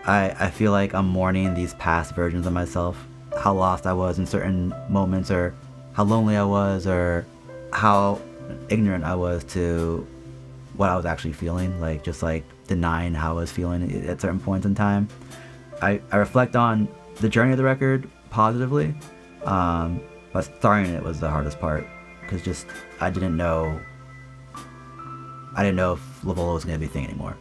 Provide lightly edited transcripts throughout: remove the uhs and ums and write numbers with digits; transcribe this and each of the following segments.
I feel like I'm mourning these past versions of myself, how lost I was in certain moments, or how lonely I was, or how ignorant I was to what I was actually feeling, like just like denying how I was feeling at certain points in time. I reflect on the journey of the record positively, but starting it was the hardest part, because just I didn't know if LAVOLA was going to be a thing anymore.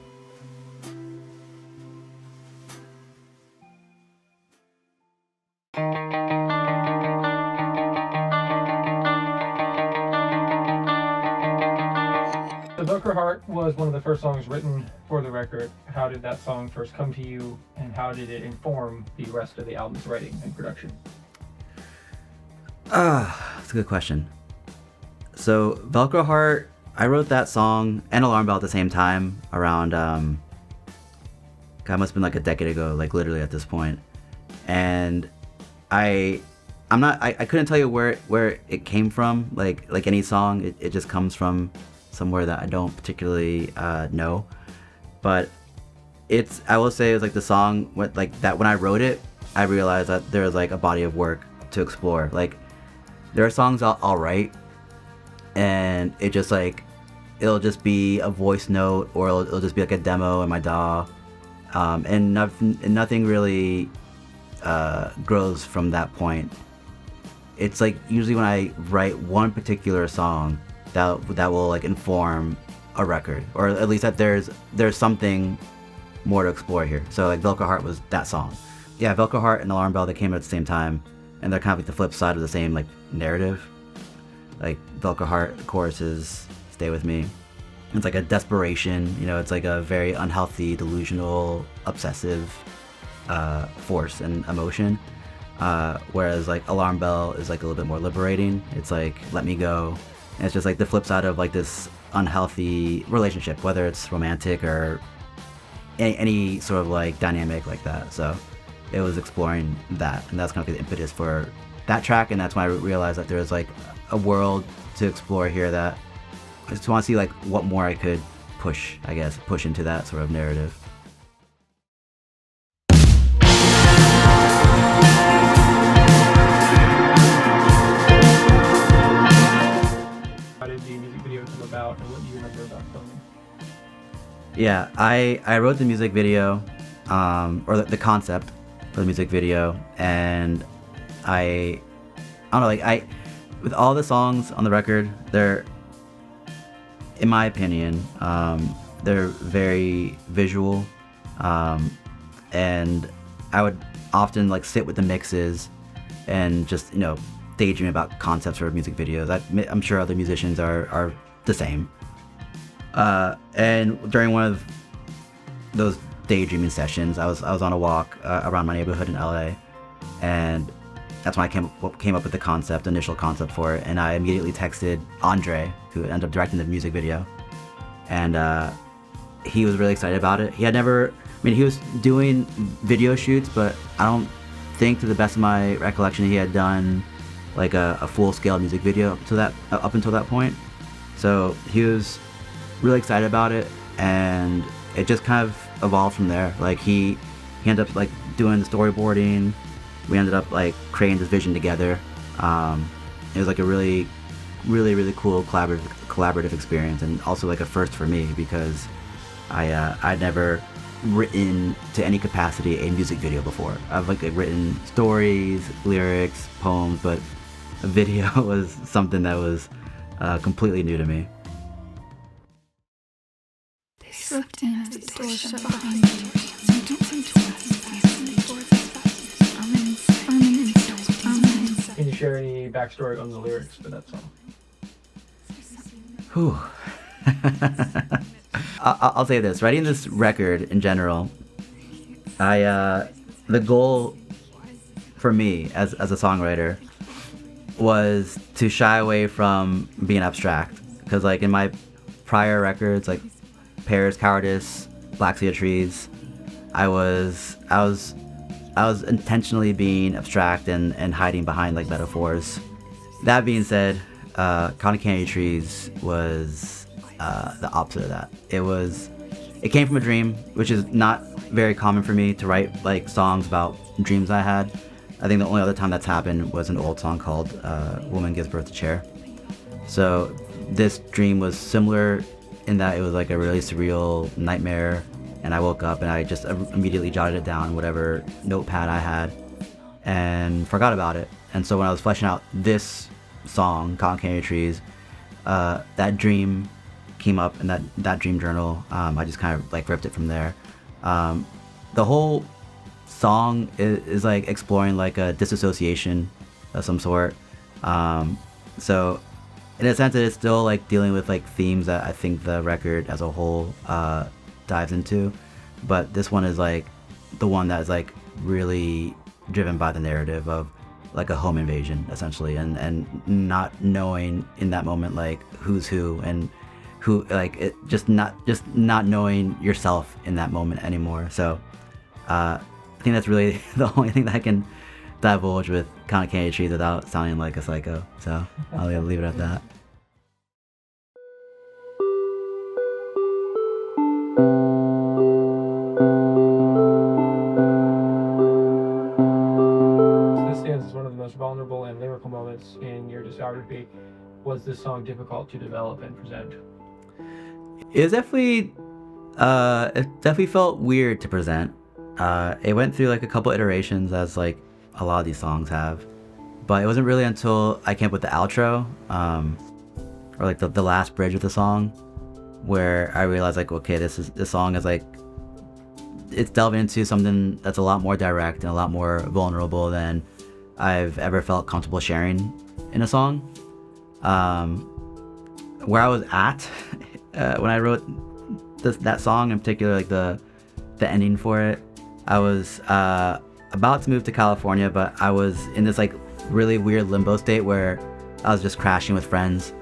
The Velcro Heart was one of the first songs written for the record. How did that song first come to you, and how did it inform the rest of the album's writing and production? That's a good question. So Velcro Heart, I wrote that song and Alarm Bell at the same time around, God, it must have been like a decade ago, like literally at this point. And I couldn't tell you where it came from, like any song, it just comes from somewhere that I don't particularly know. But I will say it was like the song, like that when I wrote it, I realized that there was like a body of work to explore. Like there are songs I'll write, and it just like, it'll just be a voice note, or it'll just be like a demo in my DAW, and nothing really grows from that point. It's like usually when I write one particular song that will like inform a record, or at least that there's something more to explore here. So like Velcro Heart was that song. Yeah, Velcro Heart and Alarm Bell, they came at the same time, and they're kind of like the flip side of the same like narrative. Like Velcro Heart, the chorus is "Stay with me." It's like a desperation, it's like a very unhealthy, delusional, obsessive force and emotion. Whereas like Alarm Bell is like a little bit more liberating. It's like, let me go. And it's just like the flip side of like this unhealthy relationship, whether it's romantic or any sort of like dynamic like that. So it was exploring that, and that's kind of the impetus for that track. And that's when I realized that there's like a world to explore here, that I just want to see like what more I could push into that sort of narrative. How did the music video come about, and what do you remember about filming? Yeah, I wrote the music video, or the concept for the music video, and I don't know, like with all the songs on the record, they're, in my opinion, they're very visual, and I would often like sit with the mixes and just daydream about concepts for music videos. I'm sure other musicians are the same. And during one of those daydreaming sessions, I was on a walk around my neighborhood in LA, and that's when I came up with the initial concept for it. And I immediately texted Andre, who ended up directing the music video, and he was really excited about it. He was doing video shoots, but I don't think, to the best of my recollection, he had done like a full-scale music video up until that point. So he was really excited about it, and it just kind of evolved from there. Like he ended up like doing the storyboarding. We ended up like creating this vision together. It was like a really, really, really cool collaborative experience, and also like a first for me, because I'd never written to any capacity a music video before. I've like written stories, lyrics, poems, but a video was something that was completely new to me. They slipped in as the door shut behind me. You don't seem to Can you share any backstory on the lyrics for that song? Whew. I'll say this: writing this record in general, the goal for me as a songwriter was to shy away from being abstract, because like in my prior records, like Pears, Cowardice, Black Sea of Trees, I was intentionally being abstract and hiding behind like metaphors. That being said, Cotton Candy Trees was the opposite of that. It was it came from a dream, which is not very common for me to write like songs about dreams I had. I think the only other time that's happened was an old song called Woman Gives Birth to Chair. So this dream was similar in that it was like a really surreal nightmare, and I woke up and I just immediately jotted it down, whatever notepad I had, and forgot about it. And so when I was fleshing out this song, Cotton Candy Trees, that dream came up in that dream journal. I just kind of like ripped it from there. The whole song is like exploring like a disassociation of some sort. So in a sense, it is still like dealing with like themes that I think the record as a whole dives into, but this one is like the one that is like really driven by the narrative of like a home invasion essentially, and not knowing in that moment like who's who and who, like it just not knowing yourself in that moment anymore. So I think that's really the only thing that I can divulge with Cotton Candy Trees without sounding like a psycho. So I'll leave it at that. This stands as one of the most vulnerable and lyrical moments in your discography. Was this song difficult to develop and present? It definitely felt weird to present. It went through like a couple iterations, as like a lot of these songs have, but it wasn't really until I came up with the outro, or like the last bridge of the song, where I realized like, okay, this song is like, it's delving into something that's a lot more direct and a lot more vulnerable than I've ever felt comfortable sharing in a song. Where I was at when I wrote that song in particular, like the ending for it, I was about to move to California, but I was in this like really weird limbo state where I was just crashing with friends.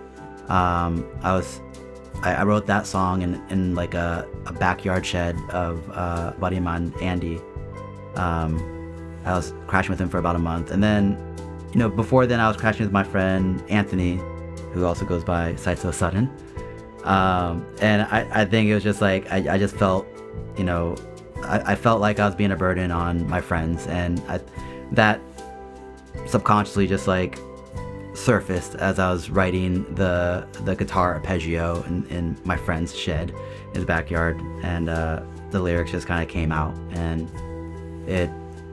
I wrote that song in like a backyard shed of a buddy of mine, Andy. I was crashing with him for about a month, and then, you know, before then I was crashing with my friend Anthony, who also goes by Sight So Sudden. And I think it was just like I just felt, you know, I felt like I was being a burden on my friends, and that subconsciously just like surfaced as I was writing the guitar arpeggio in my friend's shed in his backyard, and the lyrics just kind of came out, and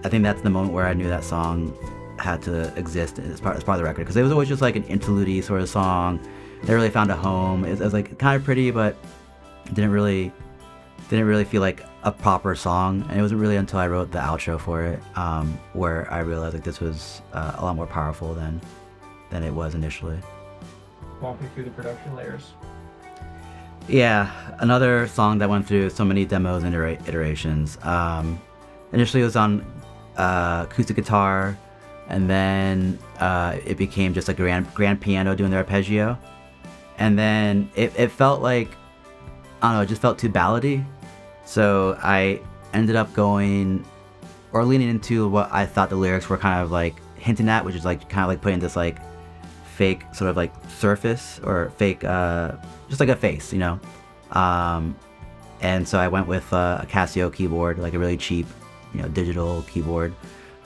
I think that's the moment where I knew that song had to exist as part of the record, because it was always just like an interlude sort of song. They really found a home. It was like kind of pretty, but didn't really feel like a proper song. And it wasn't really until I wrote the outro for it where I realized like this was a lot more powerful than it was initially. Walk me through the production layers. Yeah, another song that went through so many demos and iterations. Initially it was on acoustic guitar, and then it became just a grand piano doing the arpeggio. And then it felt like, I don't know, it just felt too ballady. So I ended up going, or leaning into what I thought the lyrics were kind of like hinting at, which is like kind of like putting this like fake sort of like surface, or fake, just like a face, you know? And so I went with a Casio keyboard, like a really cheap, you know, digital keyboard.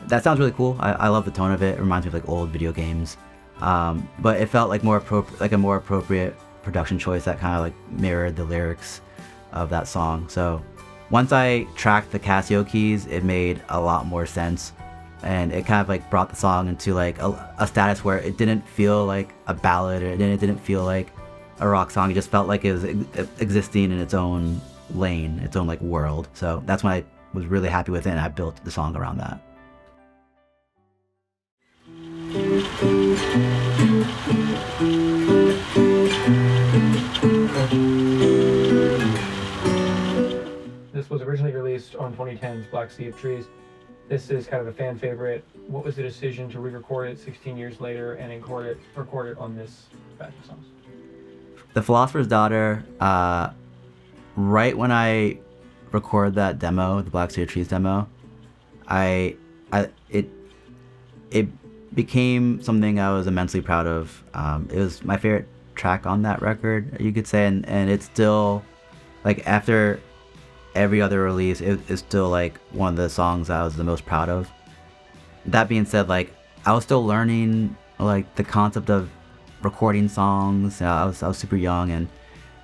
That sounds really cool. I love the tone of it. It reminds me of like old video games. But it felt like a more appropriate production choice that kind of like mirrored the lyrics of that song. So once I tracked the Casio keys, it made a lot more sense, and it kind of like brought the song into like a status where it didn't feel like a ballad, or it didn't feel like a rock song. It just felt like it was existing in its own lane, its own like world. So that's when I was really happy with it, and I built the song around that. This was originally released on 2010's Black Sea of Trees. This is kind of a fan favorite. What was the decision to re-record it 16 years later and record it on this batch of songs? The Philosopher's Daughter, right when I recorded that demo, the Black Sea of Trees demo, it became something I was immensely proud of. It was my favorite track on that record, you could say, and it's still, like, after every other release, it is still like one of the songs I was the most proud of. That being said, like I was still learning like the concept of recording songs. I was super young, and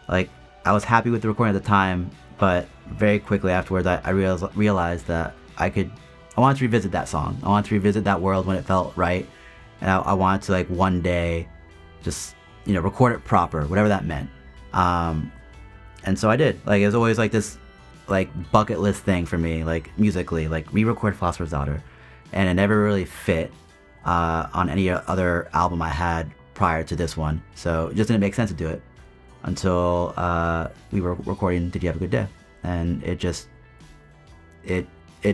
like I was happy with the recording at the time, but very quickly afterwards I realized that I wanted to revisit that song. I wanted to revisit that world when it felt right, and I wanted to like one day just record it proper, whatever that meant. And so I did. Like it was always like this like bucket list thing for me, like musically, like re-record Philosopher's Daughter, and it never really fit on any other album I had prior to this one, so it just didn't make sense to do it until we were recording Did You Have a Good Day, and it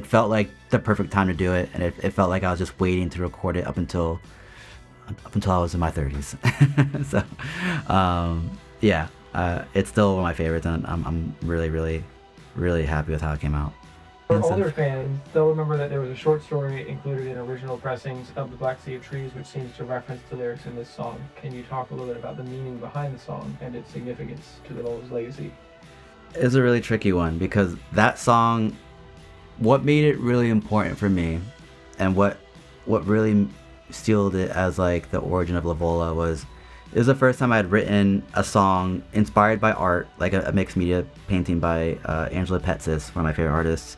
felt like the perfect time to do it, and it felt like I was just waiting to record it up until I was in my 30s. So yeah, it's still one of my favorites, and I'm really happy with how it came out. For older fans, they'll remember that there was a short story included in original pressings of The Black Sea of Trees, which seems to reference the lyrics in this song. Can you talk a little bit about the meaning behind the song and its significance to the LAVOLA's legacy? It's a really tricky one, because that song, what made it really important for me, and what really sealed it as like the origin of LAVOLA was, it was the first time I had written a song inspired by art, like a mixed media painting by Angela Petsis, one of my favorite artists,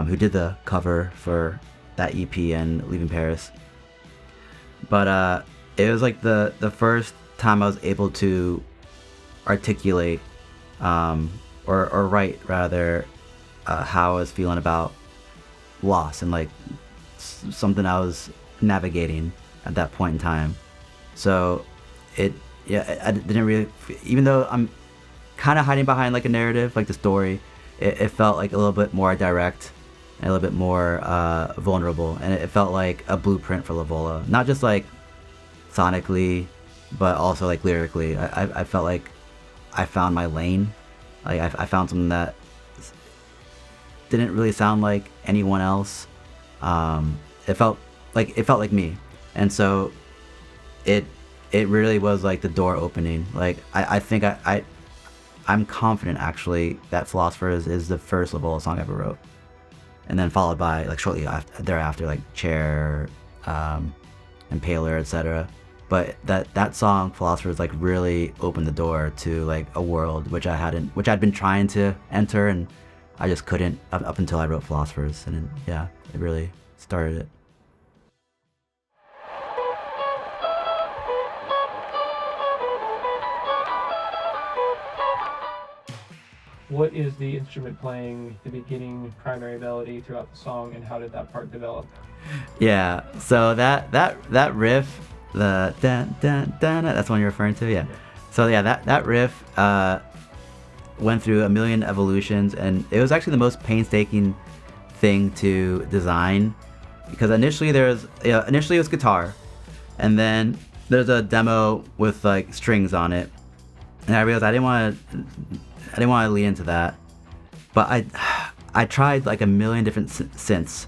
who did the cover for that EP and Leaving Paris. But it was like the first time I was able to articulate or write rather how I was feeling about loss and like something I was navigating at that point in time. So I didn't really, even though I'm kind of hiding behind like a narrative, like the story, it felt like a little bit more direct and a little bit more vulnerable, and it felt like a blueprint for LAVOLA, not just like sonically, but also like lyrically. I felt like I found my lane. Like I found something that didn't really sound like anyone else. It felt like me, and so it really was like the door opening. Like I think I'm confident actually that Philosophers is the first LAVOLA song I ever wrote, and then followed by like shortly thereafter like Chair, and Paler, etc. But that song Philosophers like really opened the door to like a world which I'd been trying to enter, and I just couldn't up until I wrote Philosophers, and it really started it. What is the instrument playing the beginning primary melody throughout the song, and how did that part develop? Yeah, so that riff, the dun dun dun, that's the one you're referring to, yeah. So yeah, that riff went through a million evolutions, and it was actually the most painstaking thing to design, because initially it was guitar, and then there's a demo with like strings on it, and I realized I didn't want to lean into that, but I tried like a million different synths,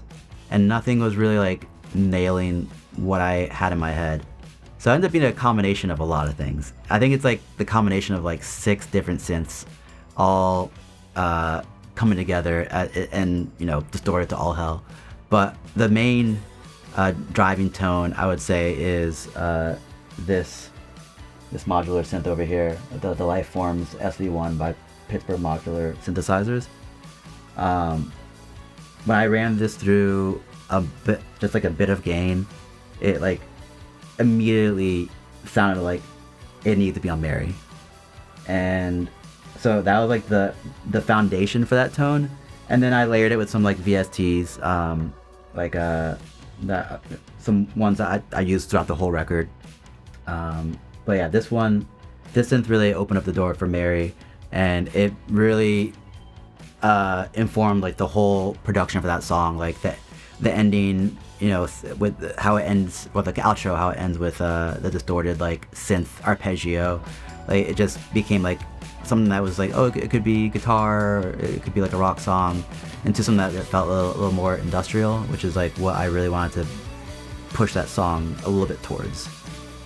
and nothing was really like nailing what I had in my head. So it ended up being a combination of a lot of things. I think it's like the combination of like 6 different synths all coming together and distorted to all hell. But the main driving tone, I would say, is this modular synth over here, the Lifeforms SV1 by Pittsburgh Modular Synthesizers. When I ran this through a bit of gain, it like immediately sounded like it needed to be on Mary, and so that was like the foundation for that tone. And then I layered it with some like VSTs, some ones that I used throughout the whole record. But yeah, this synth really opened up the door for Mary, and it really informed like the whole production for that song. Like the ending, with how it ends, with like the outro, how it ends with the distorted like synth arpeggio. Like it just became like something that was like, oh, it could be guitar, or it could be like a rock song, into something that felt a little more industrial, which is like what I really wanted to push that song a little bit towards.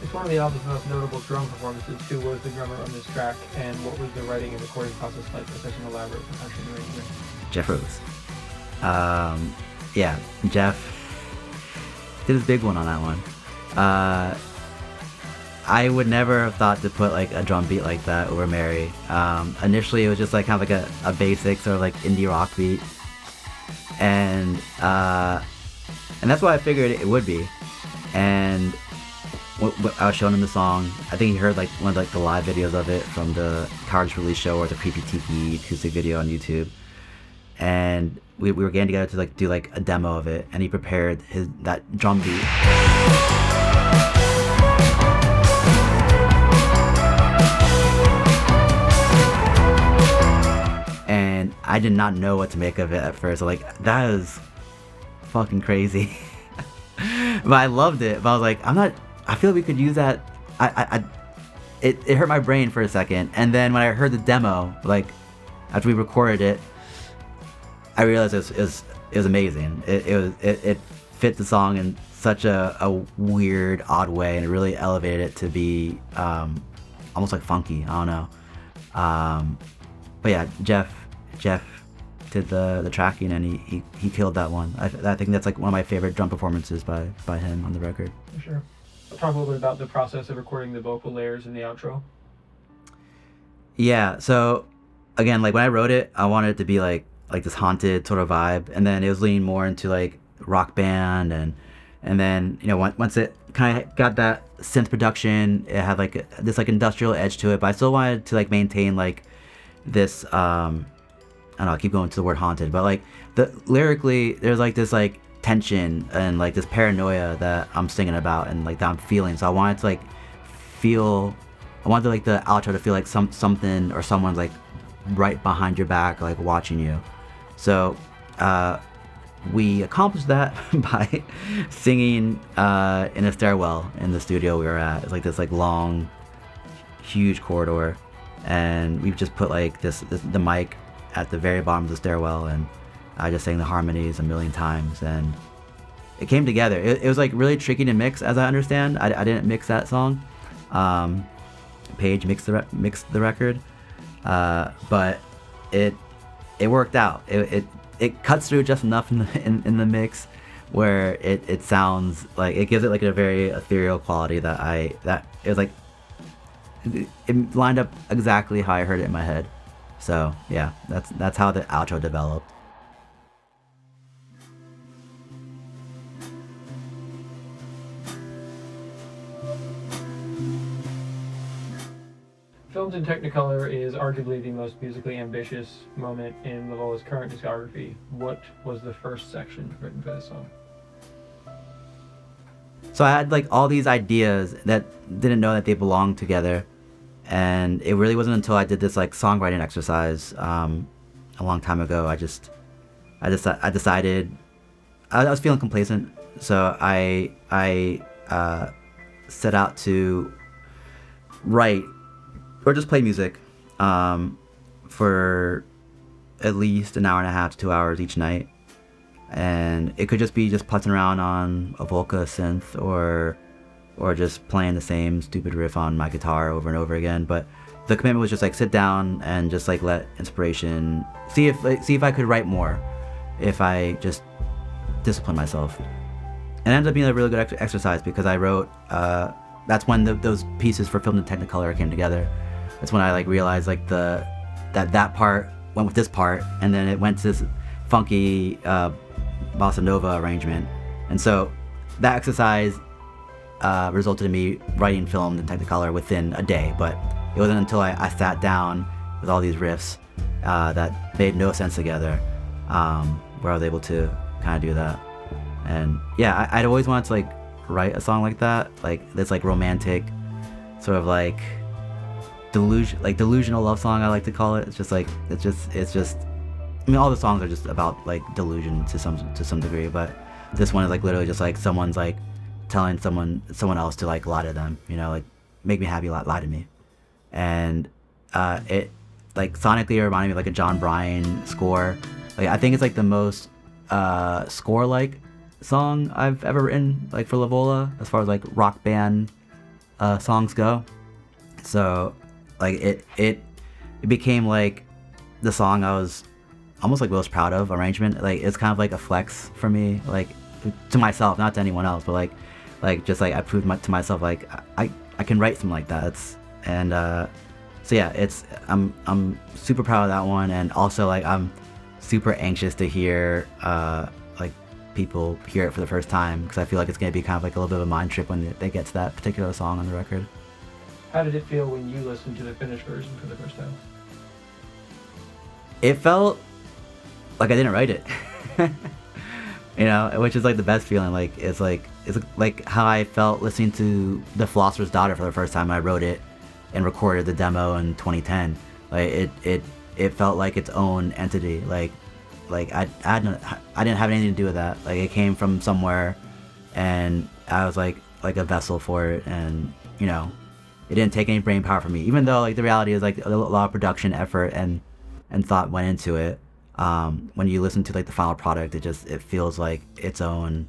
It's one of the album's most notable drum performances. Who was the drummer on this track, and what was the writing and recording process like for such an elaborate percussion arrangement? Jeff Rose. Yeah, Jeff did his big one on that one. I would never have thought to put like a drum beat like that over Mary. Initially, it was just like kind of like a basic sort of like indie rock beat, and that's what I figured it would be. And I was showing him the song. I think he heard like one of like the live videos of it from the Cards release show or the Creepy Tiki acoustic video on YouTube. And we were getting together to like do like a demo of it, and he prepared that drum beat. And I did not know what to make of it at first. I'm like, that is fucking crazy. But I loved it. But I was like, I feel like we could use that. It hurt my brain for a second. And then when I heard the demo, like after we recorded it, I realized it was amazing. It fit the song in such a weird, odd way, and it really elevated it to be almost like funky. I don't know. But yeah, Jeff did the tracking, and he killed that one. I think that's like one of my favorite drum performances by him on the record. For sure. I'll talk a little bit about the process of recording the vocal layers in the outro. Yeah, so again, like when I wrote it, I wanted it to be like this haunted sort of vibe, and then it was leaning more into like rock band, and then once it kind of got that synth production, it had like this like industrial edge to it, but I still wanted to like maintain like this I don't know, I keep going to the word haunted, but like lyrically there's like this like tension and like this paranoia that I'm singing about and like that I'm feeling. So I wanted to like like the outro to feel like something or someone's like right behind your back, like watching you. So we accomplished that by singing in a stairwell in the studio we were at. It's like this like long, huge corridor, and we just put like the mic at the very bottom of the stairwell, and I just sang the harmonies a million times, and it came together. It was like really tricky to mix, as I understand. I didn't mix that song. Paige mixed the record, but it worked out. It cuts through just enough in the mix where it sounds like it gives it like a very ethereal quality that it was like it lined up exactly how I heard it in my head. So yeah, that's how the outro developed. Filmed in Technicolor is arguably the most musically ambitious moment in LAVOLA's current discography. What was the first section written for this song? So I had like all these ideas that didn't know that they belonged together, and it really wasn't until I did this like songwriting exercise a long time ago. I decided I was feeling complacent, so I set out to write or just play music for at least an hour and a half to 2 hours each night. And it could just be just putzing around on a Volca synth or just playing the same stupid riff on my guitar over and over again. But the commitment was just like sit down and just like let inspiration, see if I could write more if I just discipline myself. And it ended up being a really good exercise because I wrote, that's when those pieces for Filmed in Technicolor came together. That's when I like realized like that part went with this part, and then it went to this funky bossa nova arrangement. And so that exercise resulted in me writing Filmed in Technicolor within a day, but it wasn't until I sat down with all these riffs that made no sense together where I was able to kind of do that. And yeah, I'd always wanted to like write a song like that, like this like romantic sort of like delusional love song, I like to call it. It's just I mean, all the songs are just about like delusion to some degree, but this one is like literally just like someone's like telling someone else to like lie to them, like make me happy, lie to me. And it like sonically reminded me of like a John Bryan score. Like I think it's like the most score like song I've ever written, like for LAVOLA, as far as like rock band songs go. So like it became like the song I was almost like most proud of arrangement. Like it's kind of like a flex for me, like to myself, not to anyone else, but like just like I proved to myself like I can write something like that. So yeah, I'm super proud of that one, and also like I'm super anxious to hear like people hear it for the first time, because I feel like it's gonna be kind of like a little bit of a mind trip when they get to that particular song on the record. How did it feel when you listened to the finished version for the first time? It felt like I didn't write it. You know, which is like the best feeling. Like it's like how I felt listening to The Philosopher's Daughter for the first time. I wrote it and recorded the demo in 2010. Like it felt like its own entity. Like I didn't have anything to do with that. Like it came from somewhere, and I was like a vessel for it. And you know, it didn't take any brain power from me. Even though like the reality is like a lot of production effort and thought went into it. When you listen to like the final product, it feels like its own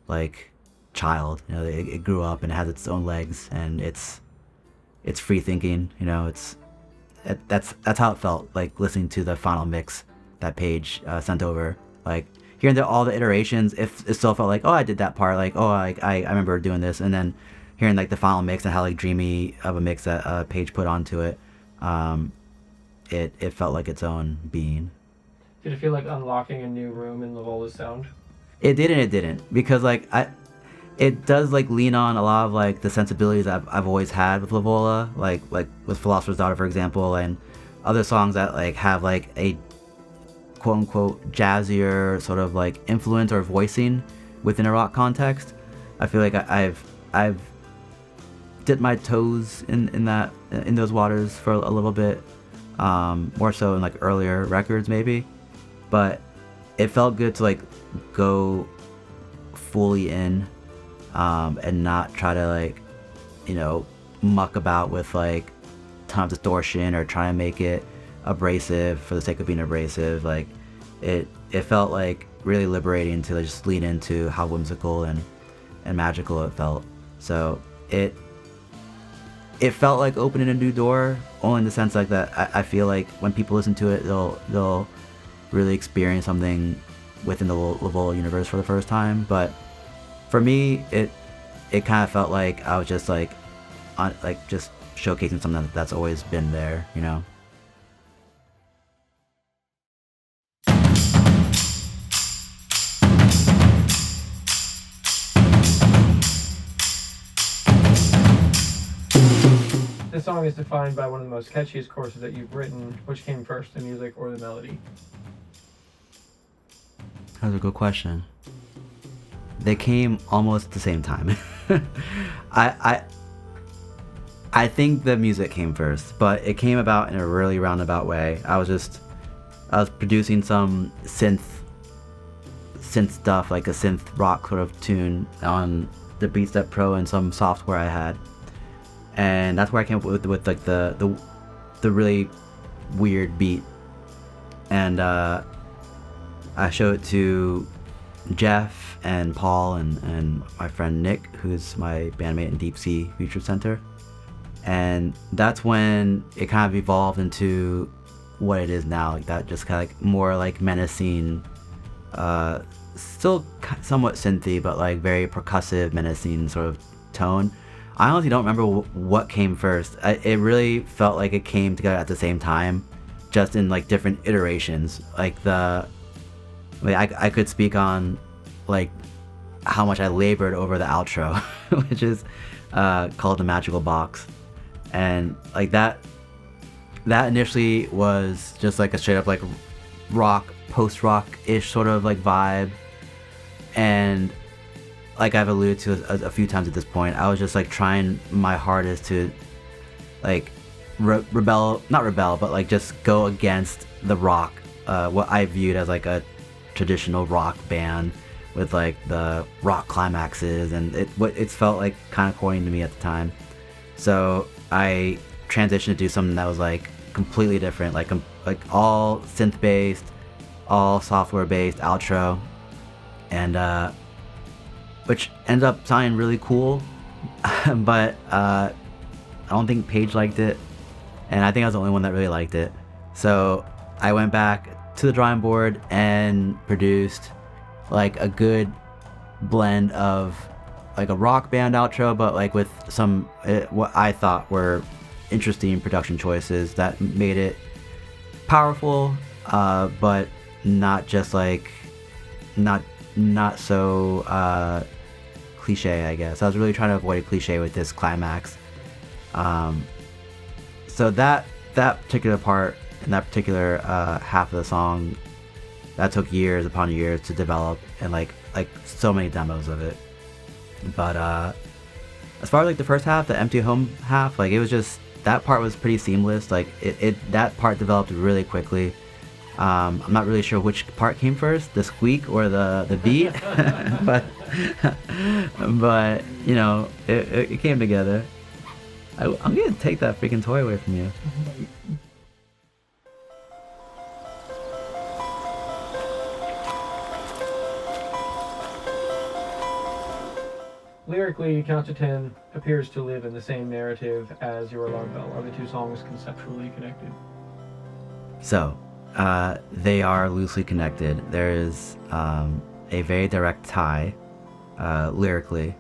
like child. You know, it grew up and it has its own legs, and it's free thinking. You know, that's how it felt like listening to the final mix that Paige sent over. Like hearing all the iterations, it still felt like, oh, I did that part. Like, oh, I remember doing this, and then hearing like the final mix and how like dreamy of a mix that Paige put onto it. It felt like its own being. Did it feel like unlocking a new room in LAVOLA's sound? It did and it didn't, because like it does like lean on a lot of like the sensibilities I've always had with LAVOLA, like with Philosopher's Daughter, for example, and other songs that like have like a quote unquote jazzier sort of like influence or voicing within a rock context. I feel like I've dipped my toes in those waters for a little bit, more so in like earlier records maybe, but it felt good to like go fully in, and not try to like, you know, muck about with like ton of distortion or try to make it abrasive for the sake of being abrasive. Like it felt like really liberating to just lean into how whimsical and magical it felt. So it felt like opening a new door, only in the sense like that I feel like when people listen to it, they'll really experience something within the LAVOLA universe for the first time. But for me, it kind of felt like I was just like just showcasing something that's always been there, you know. This song is defined by one of the most catchiest choruses that you've written. Which came first, the music or the melody? That's a good question. They came almost at the same time. I think the music came first, but it came about in a really roundabout way. I was producing some synth stuff, like a synth rock sort of tune on the Beatstep Pro and some software I had. And that's where I came up with like the really weird beat, and I showed it to Jeff and Paul and my friend Nick, who's my bandmate in Deep Sea Future Center, and that's when it kind of evolved into what it is now. Like that, just kind of like more like menacing, still somewhat synthy, but like very percussive, menacing sort of tone. I honestly don't remember what came first. It really felt like it came together at the same time, just in like different iterations. Like I could speak on like how much I labored over the outro, which is called The Magical Box, and like that initially was just like a straight up like rock, post-rock-ish sort of like vibe, and like I've alluded to a few times at this point, I was just like trying my hardest to like not rebel, but like just go against the rock, what I viewed as like a traditional rock band with like the rock climaxes, and it felt like kind of corny to me at the time. So I transitioned to do something that was like completely different, like all synth based, all software based outro, and which ended up sounding really cool, but I don't think Paige liked it, and I think I was the only one that really liked it. So I went back to the drawing board and produced like a good blend of like a rock band outro, but like with some what I thought were interesting production choices that made it powerful, but not just like not so cliche, I guess. I was really trying to avoid a cliche with this climax. So that particular part and that particular half of the song, that took years upon years to develop, and like so many demos of it. But as far as like the first half, the empty home half, like it was just, that part was pretty seamless. Like that part developed really quickly. I'm not really sure which part came first, the squeak or the beat, but you know, it came together. I'm gonna take that freaking toy away from you. Lyrically, Count to Ten appears to live in the same narrative as Your Alarm Bell. Are the two songs conceptually connected? So, they are loosely connected. There is a very direct tie lyrically,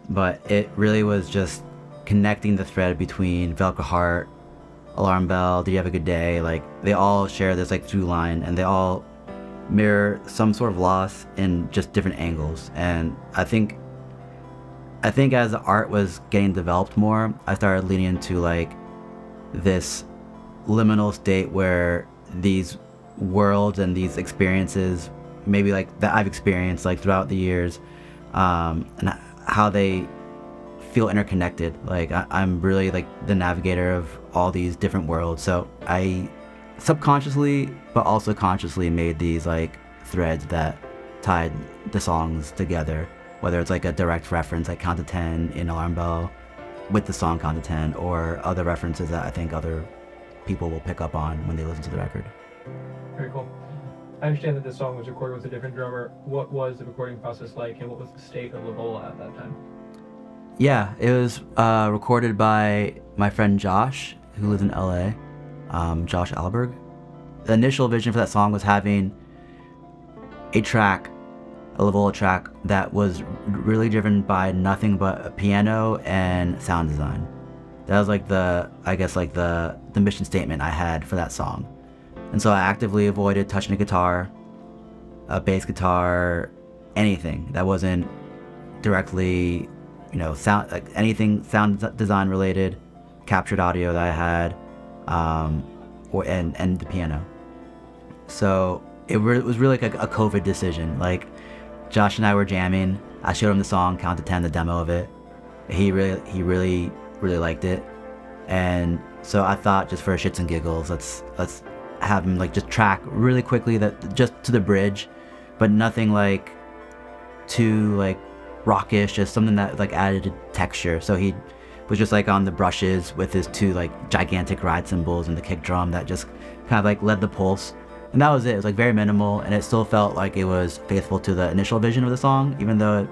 but it really was just connecting the thread between Velcro Heart, Alarm Bell, Did You Have a Good Day? Like, they all share this like through line, and they all mirror some sort of loss in just different angles. And I think as the art was getting developed more, I started leaning into like this liminal state where these worlds and these experiences, maybe like that I've experienced like throughout the years, and how they feel interconnected. Like I'm really like the navigator of all these different worlds. So I subconsciously but also consciously made these like threads that tied the songs together, whether it's like a direct reference like Count to 10 in Alarm Bell with the song Count to 10, or other references that I think other people will pick up on when they listen to the record. Very cool. I understand that this song was recorded with a different drummer. What was the recording process like, and what was the state of LAVOLA at that time? Yeah, it was recorded by my friend Josh, who lives in LA, Josh Alberg. The initial vision for that song was having a LAVOLA track that was really driven by nothing but a piano and sound design. That was like the mission statement I had for that song. And so I actively avoided touching a guitar, a bass guitar, anything that wasn't directly, sound, like anything sound design related, captured audio that I had, and the piano. So it was really like a COVID decision. Like Josh and I were jamming. I showed him the song Count to 10, the demo of it. He really liked it, and so I thought, just for shits and giggles, let's have him like just track really quickly, that just to the bridge, but nothing like too like rockish, just something that like added texture. So he was just like on the brushes with his two like gigantic ride cymbals and the kick drum that just kind of like led the pulse, and that was it. It was like very minimal, and it still felt like it was faithful to the initial vision of the song, even though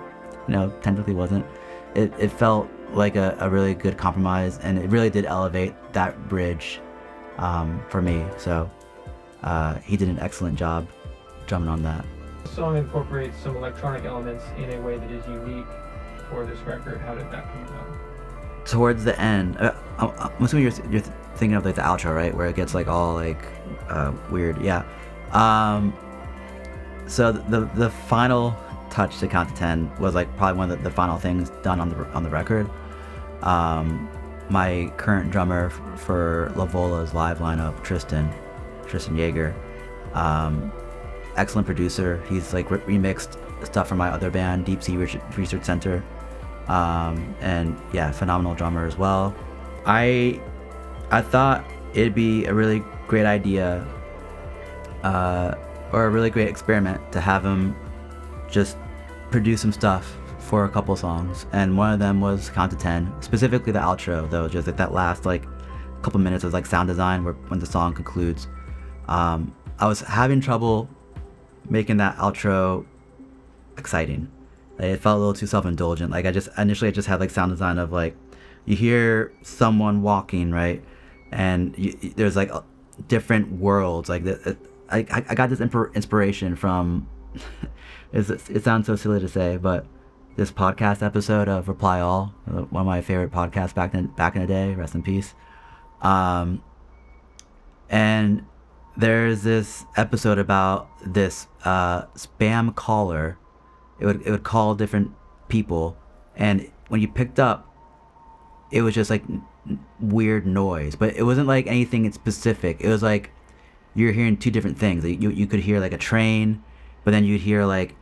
it technically wasn't. It felt like a really good compromise, and it really did elevate that bridge for me. So he did an excellent job drumming on that. The song incorporates some electronic elements in a way that is unique for this record. How did that come about? Towards the end, I'm assuming you're thinking of like the outro, right, where it gets like all like weird. Yeah. So the final touch to Count to 10 was like probably one of the final things done on the record. My current drummer for LAVOLA's live lineup, Tristan Yeager, excellent producer. He's like remixed stuff from my other band, Deep Sea Research Center, and yeah, phenomenal drummer as well. I thought it'd be a really great idea, or a really great experiment, to have him just produce some stuff for a couple songs, and one of them was Count to 10, specifically the outro, though, just like that last like couple minutes of like sound design when the song concludes. I was having trouble making that outro exciting, Like, it felt a little too self-indulgent. Like, I just had like sound design of like, you hear someone walking, right, and there's like different worlds. Like I got this inspiration from. It sounds so silly to say, but this podcast episode of Reply All, one of my favorite podcasts back in the day. Rest in peace. And there's this episode about this spam caller. It would call different people, and when you picked up, it was just like weird noise, but it wasn't like anything specific. It was like you're hearing two different things. Like, you could hear like a train, but then you'd hear like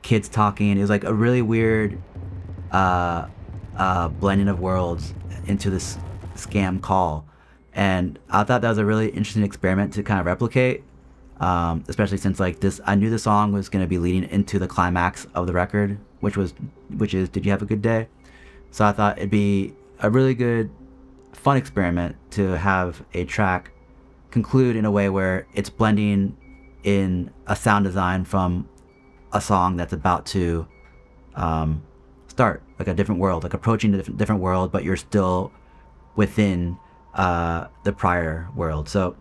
kids talking. It was like a really weird blending of worlds into this scam call, and I thought that was a really interesting experiment to kind of replicate, especially since like this, I knew the song was going to be leading into the climax of the record, which is "Did You Have a Good Day?" So I thought it'd be a really good, fun experiment to have a track conclude in a way where it's blending in a sound design from a song that's about to start, like a different world, like approaching a different world, but you're still within the prior world. So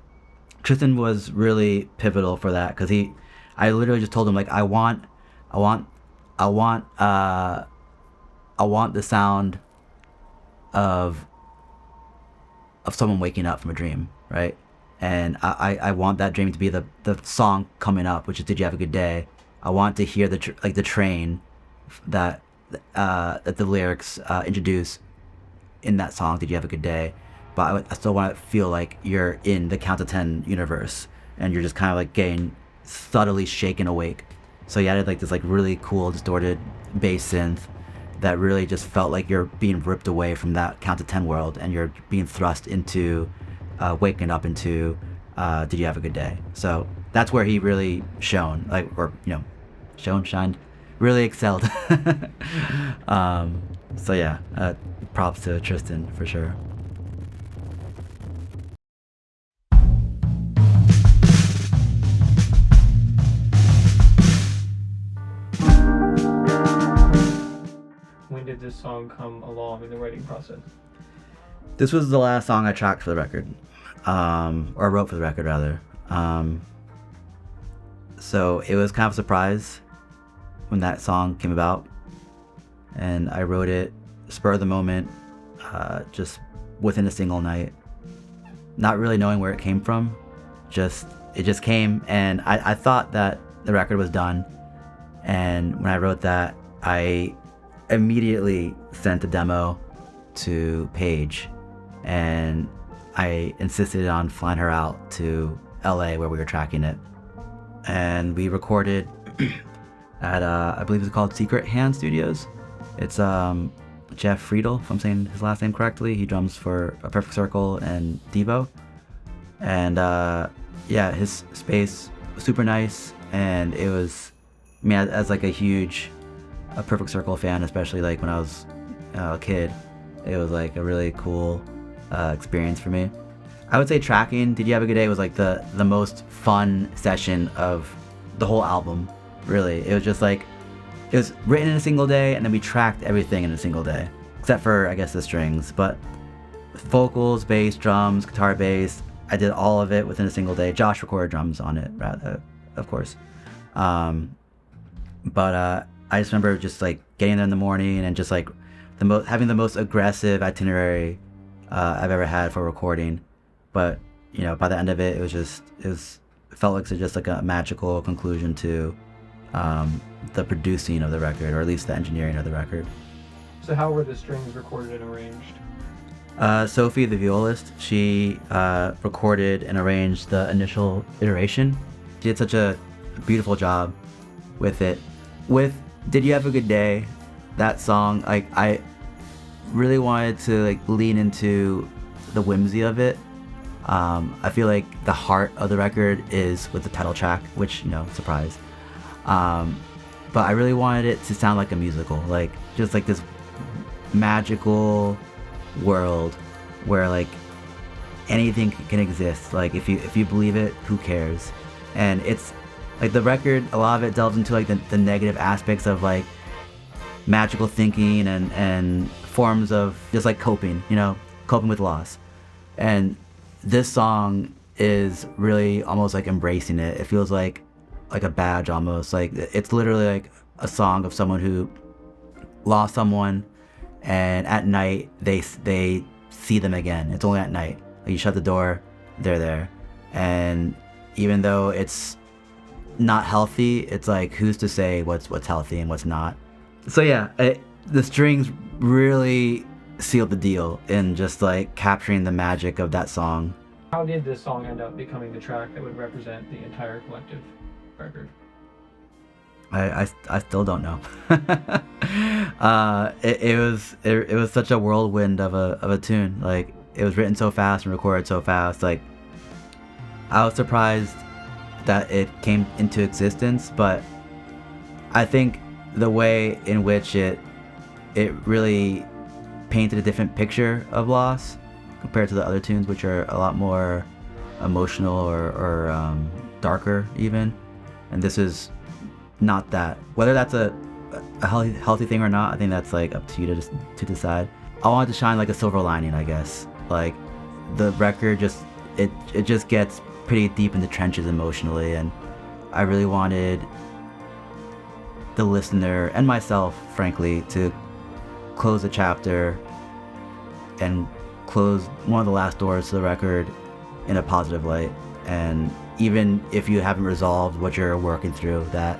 Tristan was really pivotal for that, because I literally just told him, like, I want the sound of someone waking up from a dream, right? And I want that dream to be the song coming up, which is "Did You Have a Good Day?" I want to hear the train that the lyrics introduce in that song, "Did You Have a Good Day?" But I still want to feel like you're in the Count to 10 universe, and you're just kind of like getting subtly shaken awake. So he added like this like really cool distorted bass synth that really just felt like you're being ripped away from that Count to 10 world, and you're being thrust into waking up into "Did You Have a Good Day?" So that's where he really shone, like, or shined, really excelled. So yeah, props to Tristan for sure. When did this song come along in the writing process? This was the last song I tracked for the record, or wrote for the record rather. So it was kind of a surprise when that song came about, and I wrote it spur of the moment, just within a single night, not really knowing where it came from. It just came, and I thought that the record was done, and when I wrote that, I immediately sent the demo to Paige, and I insisted on flying her out to LA where we were tracking it, and we recorded at I believe it's called Secret Hand Studios. It's Jeff Friedel, if I'm saying his last name correctly. He drums for A Perfect Circle and Devo, and yeah, his space was super nice, and it was, I mean, as like a huge A Perfect Circle fan, especially like when I was a kid, it was like a really cool experience for me. I would say tracking "Did You Have a Good Day" was like the most fun session of the whole album, really. It was just like, it was written in a single day, and then we tracked everything in a single day, except for, I guess, the strings. But vocals, bass, drums, guitar, bass, I did all of it within a single day. Josh recorded drums on it, rather, of course. But I just remember just like getting there in the morning and just like having the most aggressive itinerary I've ever had for recording. But by the end of it, it felt like just like a magical conclusion to the producing of the record, or at least the engineering of the record. So how were the strings recorded and arranged? Sophie, the violist, she recorded and arranged the initial iteration. She did such a beautiful job with it. With "Did You Have a Good Day?", that song, like, I really wanted to like lean into the whimsy of it. I feel like the heart of the record is with the title track, which, surprise. But I really wanted it to sound like a musical, like just like this magical world where like anything can exist. Like if you believe it, who cares? And it's like the record, a lot of it delves into like the negative aspects of like magical thinking and forms of just like coping, coping with loss. And this song is really almost like embracing it. It feels like a badge almost. Like it's literally like a song of someone who lost someone, and at night they see them again. It's only at night. Like you shut the door, they're there. And even though it's not healthy, it's like who's to say what's healthy and what's not. So yeah, the strings really sealed the deal in just like capturing the magic of that song. How did this song end up becoming the track that would represent the entire collective record? I still don't know. It was such a whirlwind of a tune. Like it was written so fast and recorded so fast. Like I was surprised that it came into existence, but I think the way in which it really painted a different picture of loss compared to the other tunes, which are a lot more emotional or darker even. And this is not that. Whether that's a healthy thing or not, I think that's like up to you to decide. I wanted to shine like a silver lining, I guess. Like the record it just gets pretty deep in the trenches emotionally, and I really wanted the listener and myself, frankly, to close the chapter and close one of the last doors to the record in a positive light. And even if you haven't resolved what you're working through, that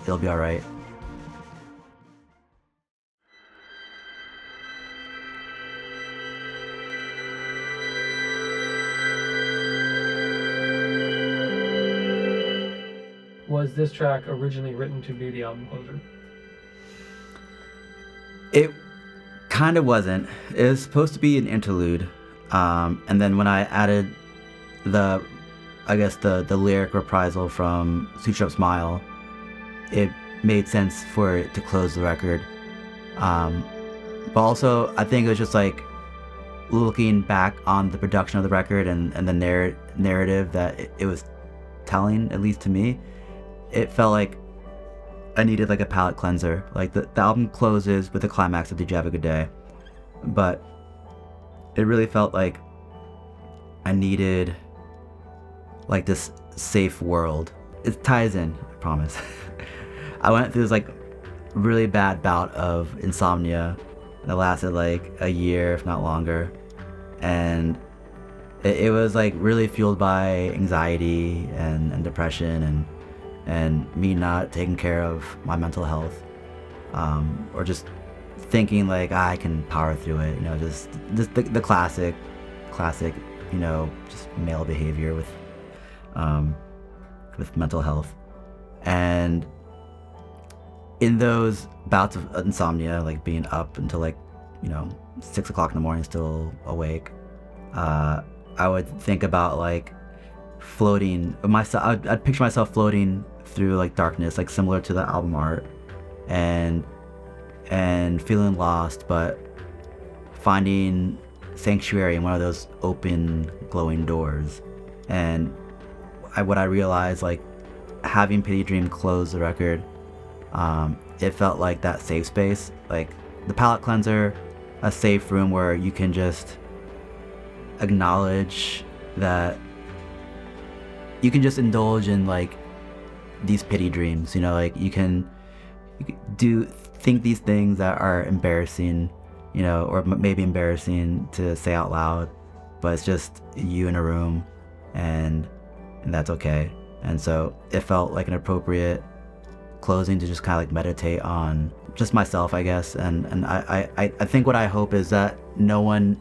it'll be all right. Was this track originally written to be the album closer? It kind of wasn't. It was supposed to be an interlude. And then when I added the lyric reprisal from Suture Up Smile, it made sense for it to close the record. But also, I think it was just like looking back on the production of the record and the narrative that it was telling, at least to me, it felt like I needed like a palate cleanser. Like the album closes with the climax of Did You Have a Good Day? But it really felt like I needed like this safe world. It ties in, I promise. I went through this like really bad bout of insomnia that lasted like a year, if not longer. And it was like really fueled by anxiety and depression and me not taking care of my mental health, or just thinking like I can power through it, just the classic, just male behavior with mental health. And in those bouts of insomnia, like being up until like 6 o'clock in the morning still awake, I would think about like floating myself. I'd picture myself floating through like darkness, like similar to the album art, and feeling lost, but finding sanctuary in one of those open glowing doors. And what I realized, like having Pity Dream close the record, it felt like that safe space, like the palate cleanser, a safe room where you can just acknowledge that you can just indulge in like these pity dreams, like you can think these things that are embarrassing, or maybe embarrassing to say out loud, but it's just you in a room, and that's okay. And so it felt like an appropriate closing to just kind of like meditate on just myself, I guess. And I think what I hope is that no one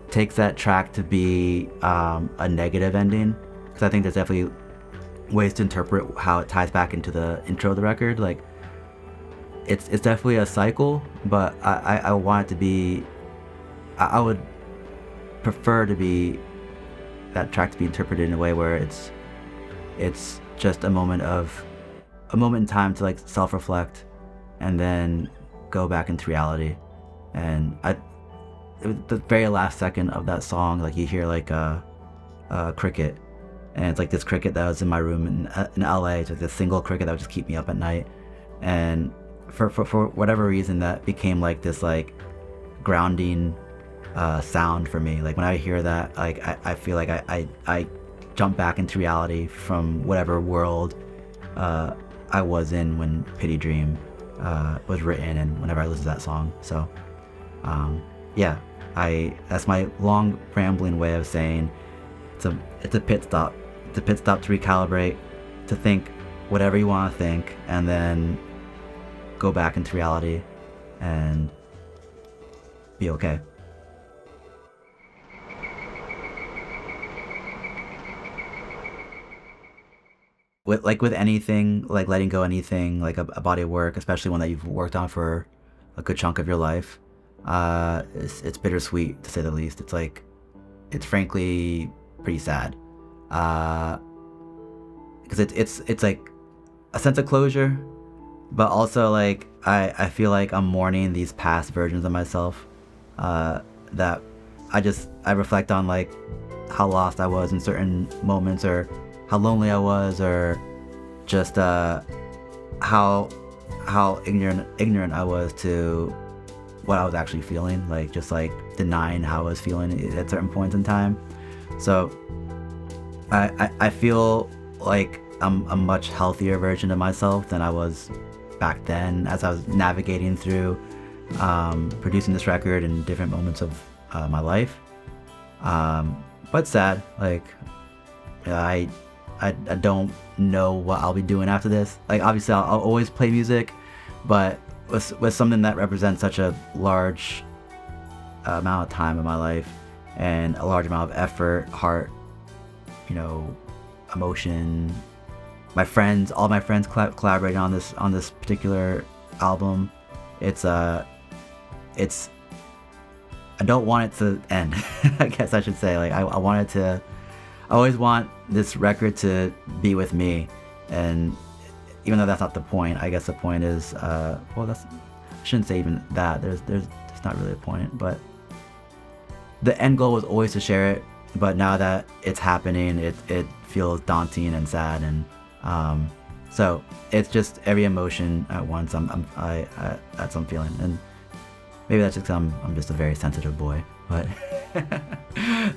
takes that track to be a negative ending, because I think there's definitely ways to interpret how it ties back into the intro of the record. Like it's definitely a cycle, but I want it to be, I would prefer to be that track to be interpreted in a way where it's just a moment in time to like self-reflect and then go back into reality. And the very last second of that song, like you hear like a cricket, and it's like this cricket that was in my room in LA. It's like this single cricket that would just keep me up at night. And for whatever reason, that became like this like grounding sound for me. Like when I hear that, like I feel like I jump back into reality from whatever world I was in when Pity Dream was written, and whenever I listen to that song. So yeah, that's my long rambling way of saying it's a pit stop. It's a pit stop to recalibrate, to think whatever you want to think, and then go back into reality and be okay. With anything, like letting go anything, like a body of work, especially one that you've worked on for a good chunk of your life, it's bittersweet, to say the least. It's like, it's frankly pretty sad, because it's like a sense of closure, but also like I feel like I'm mourning these past versions of myself, that I reflect on, like how lost I was in certain moments, or how lonely I was, or just how ignorant I was to what I was actually feeling, like just like denying how I was feeling at certain points in time. So I feel like I'm a much healthier version of myself than I was back then, as I was navigating through producing this record in different moments of my life. But sad, like I don't know what I'll be doing after this. Like obviously I'll always play music, but with something that represents such a large amount of time in my life, and a large amount of effort, heart, emotion. All my friends collaborating on this particular album. It's I don't want it to end. I guess I should say, like I always want this record to be with me, and even though that's not the point, I guess the point is, I shouldn't say even that. There's not really a point, but the end goal was always to share it. But now that it's happening, it feels daunting and sad, and so it's just every emotion at once. That's what I'm feeling, and maybe that's just 'cause I'm just a very sensitive boy, but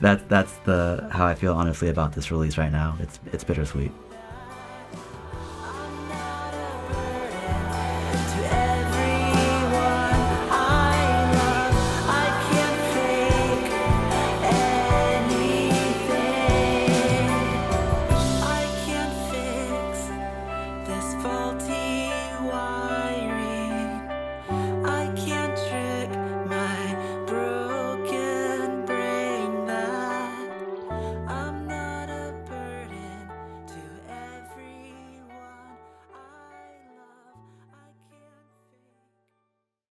that's how I feel honestly about this release right now. It's bittersweet.